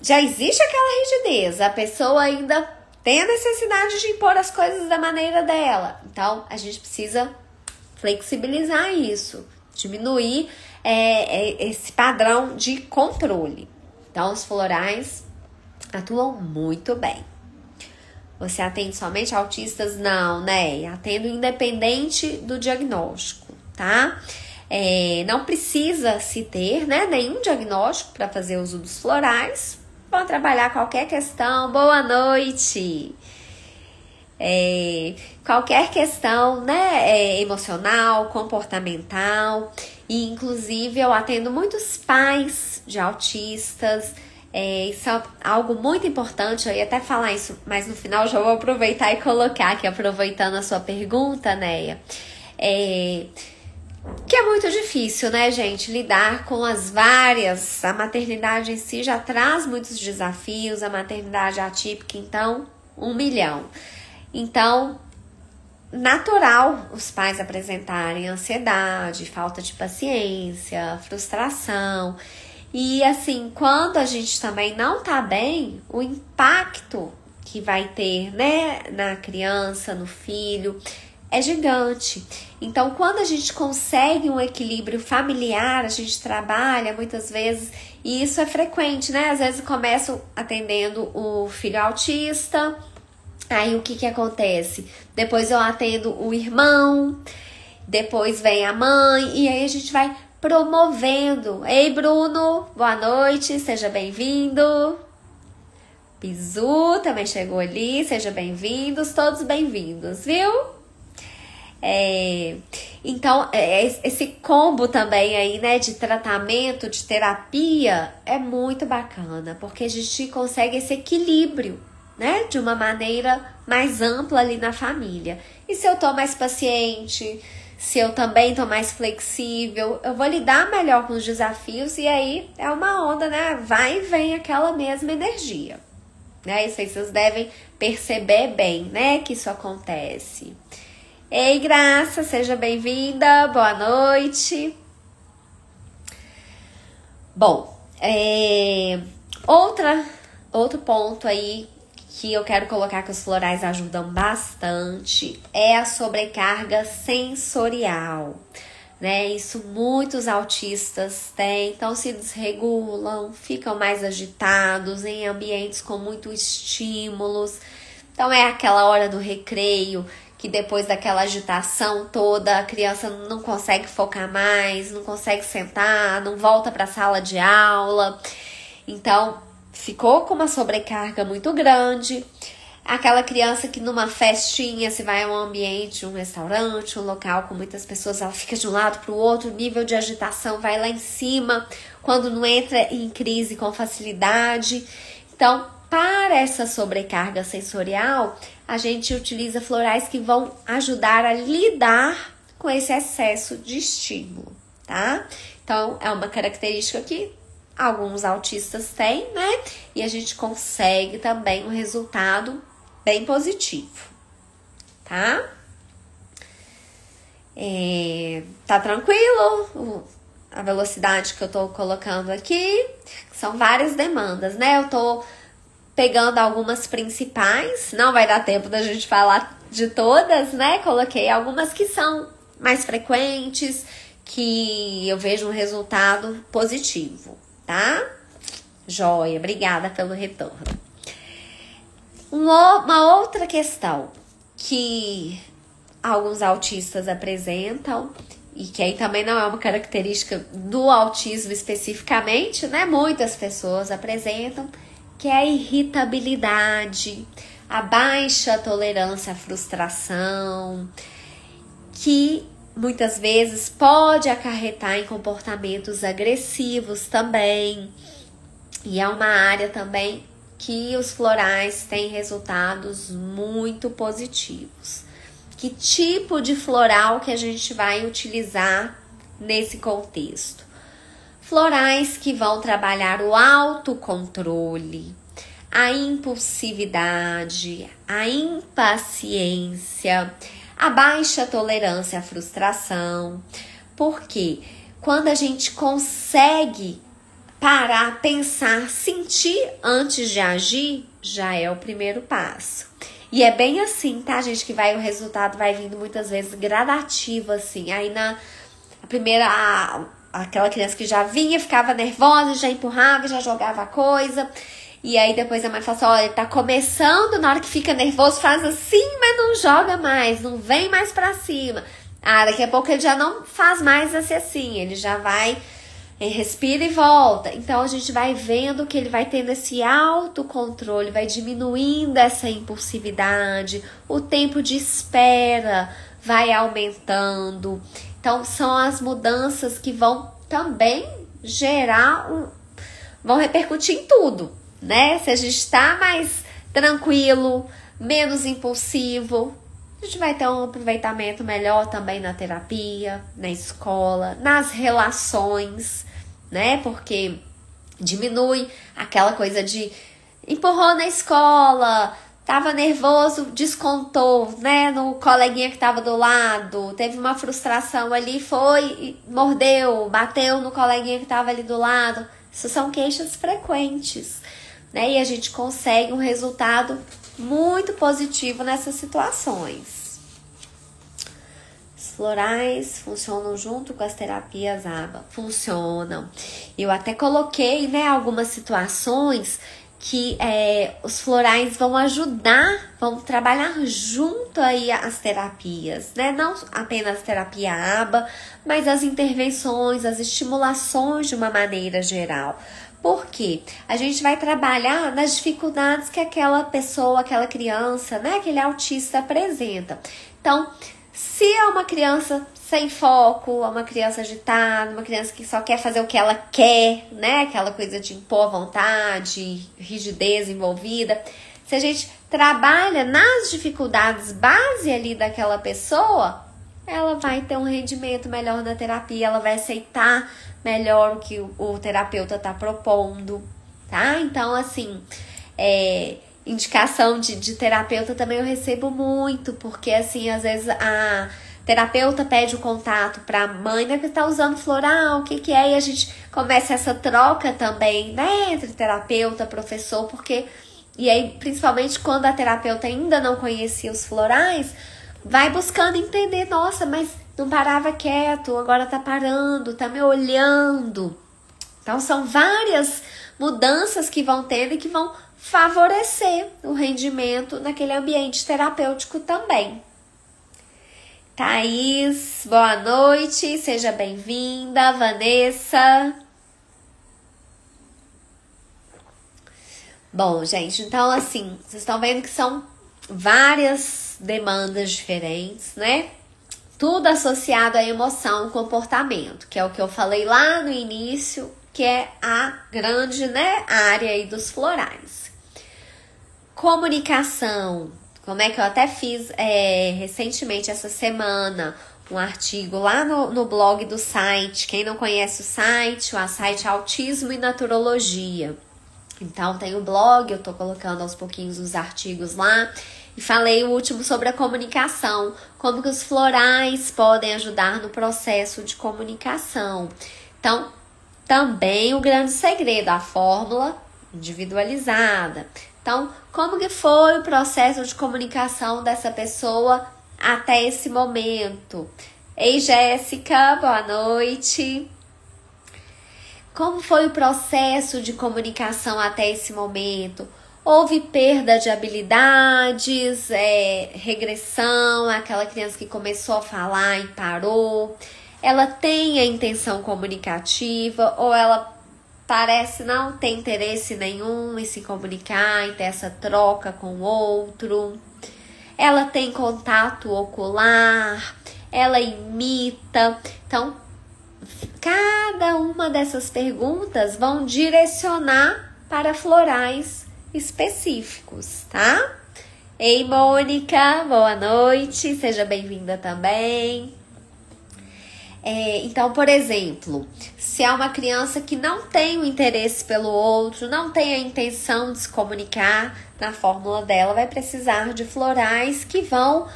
já existe aquela rigidez, a pessoa ainda tem a necessidade de impor as coisas da maneira dela. Então, a gente precisa flexibilizar isso, diminuir esse padrão de controle. Então, os florais atuam muito bem. Você atende somente autistas? Não, né? Atendo independente do diagnóstico, tá? Não precisa se ter, né, nenhum diagnóstico para fazer uso dos florais. Vão trabalhar qualquer questão. Boa noite! Qualquer questão, né, emocional, comportamental. E, inclusive, eu atendo muitos pais de autistas. Isso é algo muito importante, eu ia até falar isso, mas no final já vou aproveitar e colocar aqui, aproveitando a sua pergunta, Neia, que é muito difícil, né, gente, lidar com as várias, a maternidade em si já traz muitos desafios, a maternidade atípica, então, 1 milhão. Então, natural os pais apresentarem ansiedade, falta de paciência, frustração. E assim, quando a gente também não tá bem, o impacto que vai ter, né, na criança, no filho, é gigante. Então, quando a gente consegue um equilíbrio familiar, a gente trabalha muitas vezes, e isso é frequente, né? Às vezes eu começo atendendo o filho autista, aí o que acontece? Depois eu atendo o irmão, depois vem a mãe, e aí a gente vai promovendo. Ei, Bruno, boa noite, seja bem-vindo. Pizu também chegou ali, seja bem-vindos, todos bem-vindos, viu? Então, esse combo também aí, né, de tratamento, de terapia, é muito bacana, porque a gente consegue esse equilíbrio, né, de uma maneira mais ampla ali na família. E se eu tô mais paciente, se eu também tô mais flexível, eu vou lidar melhor com os desafios e aí é uma onda, né? Vai e vem aquela mesma energia, né? Isso aí vocês devem perceber bem, né? Que isso acontece. Ei, Graça, seja bem-vinda, boa noite. Bom, outro ponto aí que eu quero colocar que os florais ajudam bastante é a sobrecarga sensorial. né? Isso muitos autistas têm, então se desregulam, ficam mais agitados em ambientes com muito estímulos. Então é aquela hora do recreio que depois daquela agitação toda a criança não consegue focar mais, não consegue sentar, não volta para a sala de aula. Então ficou com uma sobrecarga muito grande. Aquela criança que numa festinha, se vai a um ambiente, um restaurante, um local com muitas pessoas, ela fica de um lado para o outro, o nível de agitação vai lá em cima, quando não entra em crise com facilidade. Então, para essa sobrecarga sensorial, a gente utiliza florais que vão ajudar a lidar com esse excesso de estímulo, tá? Então, é uma característica que alguns autistas têm, né? E a gente consegue também um resultado bem positivo, tá? Tá tranquilo a velocidade que eu tô colocando aqui? São várias demandas, né? Eu tô pegando algumas principais, não vai dar tempo da gente falar de todas, né? Coloquei algumas que são mais frequentes, que eu vejo um resultado positivo, tá? Joia, obrigada pelo retorno. Uma outra questão que alguns autistas apresentam, e que aí também não é uma característica do autismo especificamente, né? Muitas pessoas apresentam, que é a irritabilidade, a baixa tolerância à frustração, que muitas vezes pode acarretar em comportamentos agressivos também. E é uma área também que os florais têm resultados muito positivos. Que tipo de floral que a gente vai utilizar nesse contexto? Florais que vão trabalhar o autocontrole, a impulsividade, a impaciência, a baixa tolerância à frustração. Porque quando a gente consegue parar, pensar, sentir antes de agir, já é o primeiro passo. E é bem assim, tá, gente, que o resultado vai vindo muitas vezes gradativo, assim. Aí na primeira, aquela criança que já vinha, ficava nervosa, já empurrava, já jogava a coisa. E aí depois a mãe fala assim, olha, ele tá começando, na hora que fica nervoso, faz assim, mas não joga mais, não vem mais pra cima. Daqui a pouco ele já não faz mais assim, ele já vai... respira e volta. Então a gente vai vendo que ele vai tendo esse autocontrole, vai diminuindo essa impulsividade, o tempo de espera vai aumentando. Então são as mudanças que vão também vão repercutir em tudo, né? Se a gente está mais tranquilo, menos impulsivo, a gente vai ter um aproveitamento melhor também na terapia, na escola, nas relações, né? Porque diminui aquela coisa de empurrou na escola, tava nervoso, descontou, né? No coleguinha que tava do lado, teve uma frustração ali, foi, mordeu, bateu no coleguinha que tava ali do lado. Isso são queixas frequentes, né? E a gente consegue um resultado muito positivo nessas situações. Os florais funcionam junto com as terapias ABA? Funcionam. Eu até coloquei, né, algumas situações que os florais vão ajudar, vão trabalhar junto aí as terapias, né? Não apenas terapia ABA, mas as intervenções, as estimulações de uma maneira geral. Por quê? A gente vai trabalhar nas dificuldades que aquela pessoa, aquela criança, né, aquele autista apresenta. Então, se é uma criança sem foco, é uma criança agitada, uma criança que só quer fazer o que ela quer, né, aquela coisa de impor a vontade, rigidez envolvida, se a gente trabalha nas dificuldades base ali daquela pessoa, ela vai ter um rendimento melhor na terapia, ela vai aceitar melhor o que o terapeuta está propondo, tá? Então, assim, indicação de terapeuta também eu recebo muito, porque, assim, às vezes a terapeuta pede o contato para a mãe, né, que está usando floral, o que é, e a gente começa essa troca também, né, entre terapeuta, professor, porque, e aí, principalmente quando a terapeuta ainda não conhecia os florais, vai buscando entender, nossa, mas não parava quieto, agora tá parando, tá me olhando. Então são várias mudanças que vão tendo e que vão favorecer o rendimento naquele ambiente terapêutico também. Thaís, boa noite, seja bem-vinda. Vanessa. Bom, gente, então assim, vocês estão vendo que são várias demandas diferentes, né? Tudo associado à emoção, comportamento, que é o que eu falei lá no início, que é a grande, né, área aí dos florais. Comunicação, como é que eu até fiz recentemente, essa semana, um artigo lá no blog do site. Quem não conhece o site Autismo e Naturologia. Então tem o blog, eu tô colocando aos pouquinhos os artigos lá. E falei o último sobre a comunicação, como que os florais podem ajudar no processo de comunicação. Então, também o grande segredo, a fórmula individualizada. Então, como que foi o processo de comunicação dessa pessoa até esse momento? Ei, Jéssica, boa noite. Como foi o processo de comunicação até esse momento? Houve perda de habilidades, regressão, aquela criança que começou a falar e parou. Ela tem a intenção comunicativa ou ela parece não ter interesse nenhum em se comunicar, em ter essa troca com o outro. Ela tem contato ocular, ela imita. Então, cada uma dessas perguntas vão direcionar para florais específicos, tá? Ei, Mônica, boa noite, seja bem-vinda também. Então, por exemplo, se é uma criança que não tem o interesse pelo outro, não tem a intenção de se comunicar, na fórmula dela vai precisar de florais que vão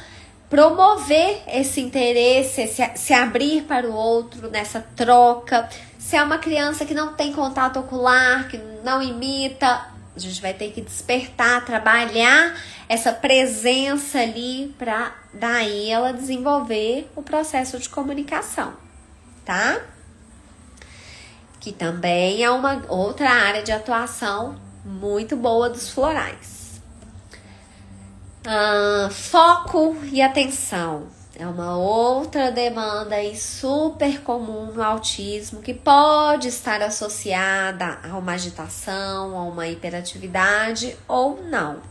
promover esse interesse, se abrir para o outro nessa troca. Se é uma criança que não tem contato ocular, que não imita, a gente vai ter que despertar, trabalhar essa presença ali para daí ela desenvolver o processo de comunicação, tá? Que também é uma outra área de atuação muito boa dos florais. Foco e atenção é uma outra demanda aí super comum no autismo, que pode estar associada a uma agitação, a uma hiperatividade ou não.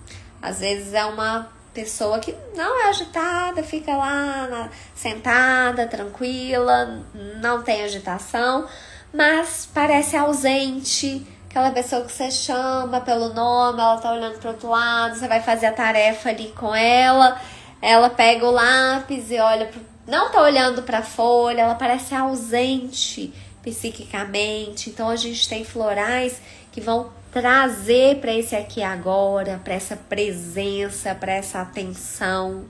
Às vezes é uma pessoa que não é agitada, fica lá sentada, tranquila, não tem agitação, mas parece ausente. Aquela pessoa que você chama pelo nome, ela tá olhando pro outro lado, você vai fazer a tarefa ali com ela, ela pega o lápis e olha não tá olhando pra folha, ela parece ausente psiquicamente. Então a gente tem florais que vão trazer para esse aqui e agora, para essa presença, para essa atenção.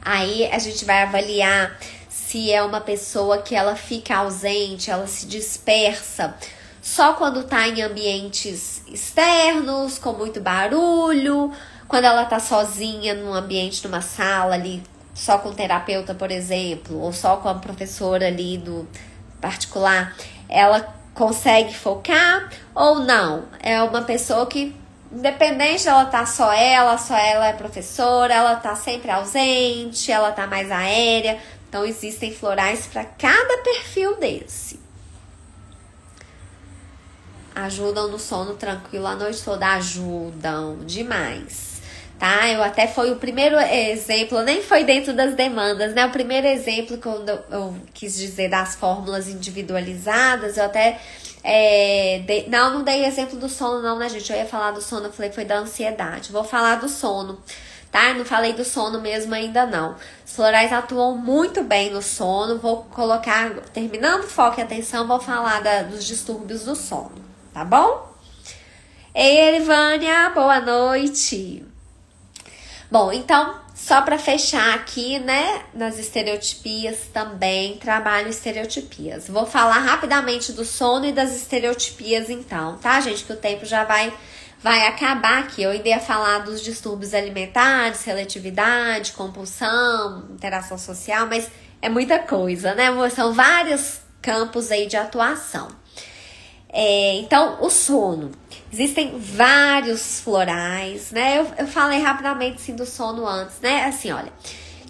Aí a gente vai avaliar se é uma pessoa que ela fica ausente, ela se dispersa só quando tá em ambientes externos, com muito barulho, quando ela tá sozinha num ambiente, numa sala ali, só com o terapeuta, por exemplo, ou só com a professora ali do particular, ela consegue focar ou não? É uma pessoa que, independente de ela tá só ela é professora, ela tá sempre ausente, ela tá mais aérea. Então existem florais para cada perfil desse. Ajudam no sono tranquilo a noite toda, ajudam demais, tá? Eu até foi o primeiro exemplo, nem foi dentro das demandas, né? O primeiro exemplo, quando eu quis dizer das fórmulas individualizadas, eu até não dei exemplo do sono não, né, gente? Eu ia falar do sono, eu falei que foi da ansiedade. Vou falar do sono, tá? Eu não falei do sono mesmo ainda não. Os florais atuam muito bem no sono. Vou colocar, terminando o foco e atenção, vou falar dos distúrbios do sono, tá bom? Ei, Erivânia, boa noite. Bom, então, só para fechar aqui, né, nas estereotipias também, trabalho estereotipias. Vou falar rapidamente do sono e das estereotipias então, tá, gente? Que o tempo já vai acabar aqui. Eu ainda ia falar dos distúrbios alimentares, seletividade, compulsão, interação social, mas é muita coisa, né? São vários campos aí de atuação. Então, o sono. Existem vários florais, né? Eu falei rapidamente, sim, do sono antes, né? Assim, olha,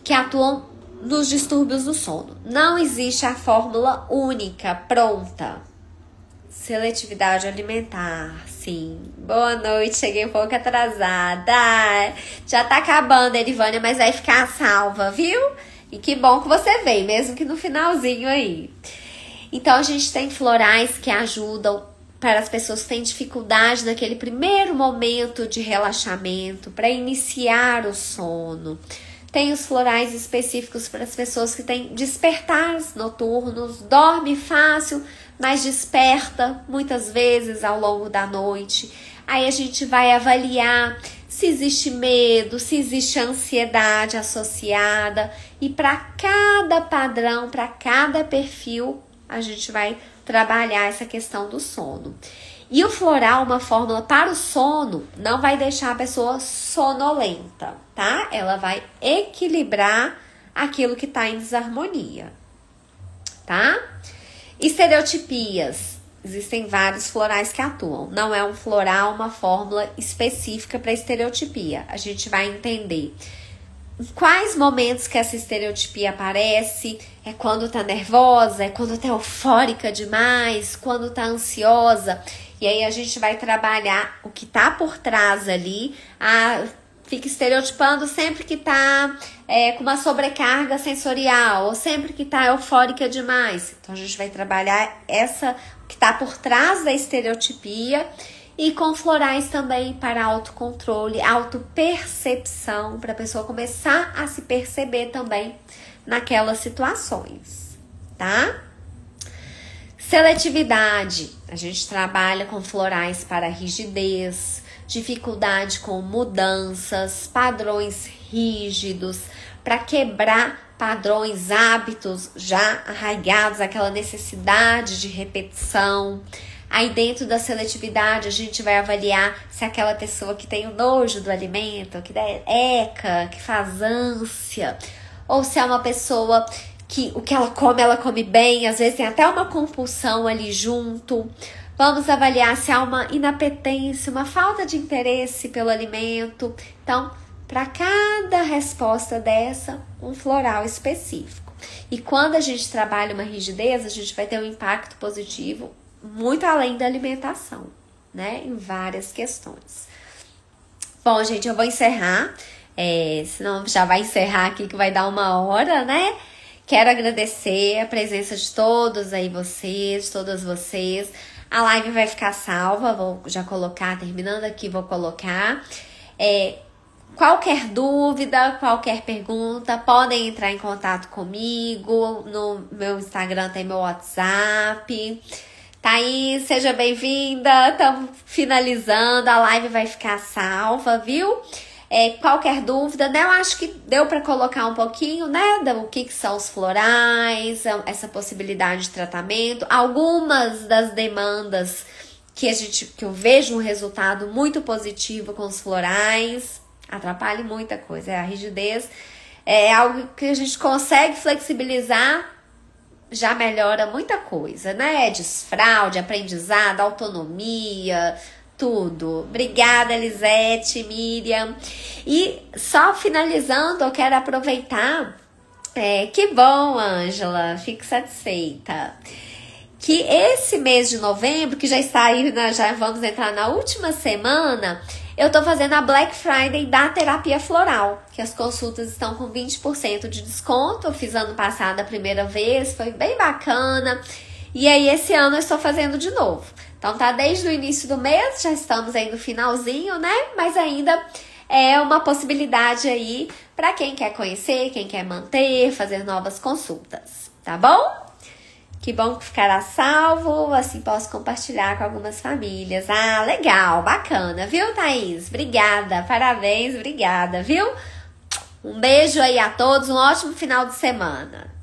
que atuam nos distúrbios do sono. Não existe a fórmula única, pronta. Seletividade alimentar, sim. Boa noite, cheguei um pouco atrasada. Já tá acabando, Erivânia, mas vai ficar salva, viu? E que bom que você veio, mesmo que no finalzinho aí. Então, a gente tem florais que ajudam para as pessoas que têm dificuldade naquele primeiro momento de relaxamento, para iniciar o sono. Tem os florais específicos para as pessoas que têm despertares noturnos, dorme fácil, mas desperta muitas vezes ao longo da noite. Aí a gente vai avaliar se existe medo, se existe ansiedade associada. E para cada padrão, para cada perfil, a gente vai trabalhar essa questão do sono. E o floral, uma fórmula para o sono, não vai deixar a pessoa sonolenta, tá? Ela vai equilibrar aquilo que está em desarmonia, tá? Estereotipias. Existem vários florais que atuam. Não é um floral, uma fórmula específica para estereotipia. A gente vai entender em quais momentos que essa estereotipia aparece. É quando tá nervosa, é quando tá eufórica demais, quando tá ansiosa. E aí a gente vai trabalhar o que tá por trás ali. Fica estereotipando sempre que tá com uma sobrecarga sensorial, ou sempre que tá eufórica demais. Então a gente vai trabalhar o que tá por trás da estereotipia. E com florais também para autocontrole, autopercepção, para a pessoa começar a se perceber também naquelas situações, tá? Seletividade. A gente trabalha com florais para rigidez, dificuldade com mudanças, padrões rígidos, para quebrar padrões, hábitos já arraigados, aquela necessidade de repetição. Aí dentro da seletividade a gente vai avaliar se aquela pessoa que tem o nojo do alimento, que dá eca, que faz ânsia, ou se é uma pessoa que o que ela come bem, às vezes tem até uma compulsão ali junto. Vamos avaliar se há uma inapetência, uma falta de interesse pelo alimento. Então, para cada resposta dessa, um floral específico. E quando a gente trabalha uma rigidez, a gente vai ter um impacto positivo muito além da alimentação, né? Em várias questões. Bom, gente, eu vou encerrar. Senão já vai encerrar aqui que vai dar 1 hora, né? Quero agradecer a presença de todos aí vocês, todas vocês. A live vai ficar salva, vou já colocar, terminando aqui, vou colocar. Qualquer dúvida, qualquer pergunta, podem entrar em contato comigo. No meu Instagram tem meu WhatsApp. Thaís, seja bem-vinda. Estamos finalizando, a live vai ficar salva, viu? Qualquer dúvida, né? Eu acho que deu para colocar um pouquinho, né? Do que são os florais, essa possibilidade de tratamento. Algumas das demandas que eu vejo um resultado muito positivo com os florais. Atrapalha muita coisa. A rigidez é algo que a gente consegue flexibilizar, já melhora muita coisa, né? Desfraude, aprendizado, autonomia, tudo. Obrigada, Elisete, Miriam. E só finalizando, eu quero aproveitar. Que bom, Ângela, fico satisfeita. Que esse mês de novembro, que já está aí, já vamos entrar na última semana, eu tô fazendo a Black Friday da terapia floral, que as consultas estão com 20% de desconto. Eu fiz ano passado a primeira vez, foi bem bacana. E aí esse ano eu estou fazendo de novo. Então tá desde o início do mês, já estamos aí no finalzinho, né? Mas ainda é uma possibilidade aí para quem quer conhecer, quem quer manter, fazer novas consultas, tá bom? Que bom que ficará salvo, assim posso compartilhar com algumas famílias. Ah, legal, bacana, viu, Thaís? Obrigada, parabéns, obrigada, viu? Um beijo aí a todos, um ótimo final de semana.